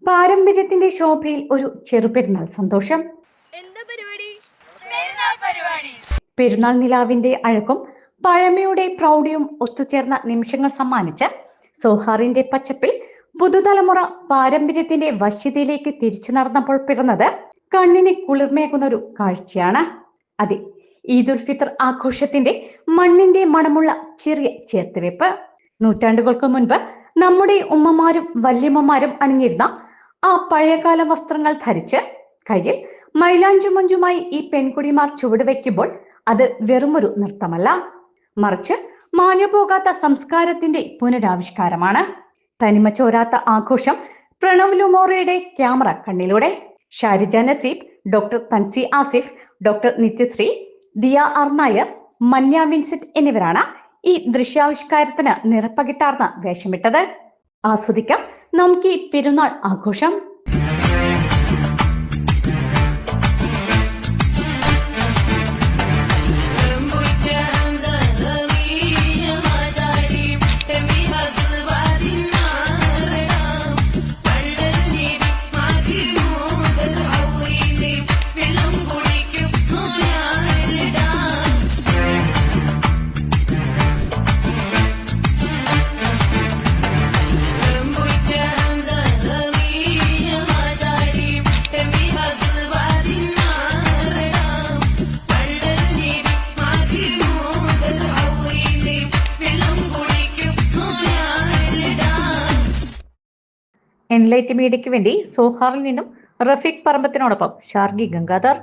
പാരമ്പര്യത്തിന്റെ ശോഭയിൽ ഒരു ചെറുപെരുന്നാൾ സന്തോഷം. പെരുന്നാൾ നിലാവിന്റെ അഴകും പഴമയുടെ പ്രൗഢിയും ഒത്തുചേർന്ന നിമിഷങ്ങൾ സമ്മാനിച്ച് സോഹാറിന്റെ പച്ചപ്പിൽ പുതുതലമുറ പാരമ്പര്യത്തിന്റെ വശ്യതയിലേക്ക് തിരിച്ചു നടന്നപ്പോൾ പിറന്നത് കണ്ണിന് കുളിർമയാകുന്ന ഒരു കാഴ്ചയാണ്. അതെ, ഈദ് ഉൽ ഫിത്തർ ആഘോഷത്തിന്റെ മണ്ണിന്റെ മണമുള്ള ചെറിയ ചേർത്തിരിപ്പ്. നൂറ്റാണ്ടുകൾക്ക് മുൻപ് നമ്മുടെ ഉമ്മമാരും വല്യമ്മമാരും അണിഞ്ഞിരുന്ന ആ പഴയകാല വസ്ത്രങ്ങൾ ധരിച്ച് കയ്യിൽ മൈലാഞ്ചി മഞ്ചുമായി ഈ പെൺകുടിമാർ ചുവടുവെക്കുമ്പോൾ അത് വെറുമൊരു നൃത്തമല്ല, മറിച്ച് മാഞ്ഞുപോകാത്ത സംസ്കാരത്തിന്റെ പുനരാവിഷ്കാരമാണ്. തനിമ ചോരാത്ത ആഘോഷം പ്രണവ് ലുമോറയുടെ ക്യാമറ കണ്ണിലൂടെ. ഷാരിജ നസീബ്, ഡോക്ടർ തൻസി Asif, doctor Nithyasree, Diya R Nair, മന്യ Vincent എന്നിവരാണ് ഈ ദൃശ്യാവിഷ്കാരത്തിന് നിറപ്പകിട്ടാർന്ന വേഷമിട്ടത്. ആസ്വദിക്കാം നമുക്ക് ഈ പെരുന്നാൾ ആഘോഷം. എൻലൈറ്റ് മീഡിയയ്ക്ക് വേണ്ടി സോഹാറിൽ നിന്നും റഫീഖ് പറമ്പത്തിനോടൊപ്പം ഷാർഗി ഗംഗാധർ.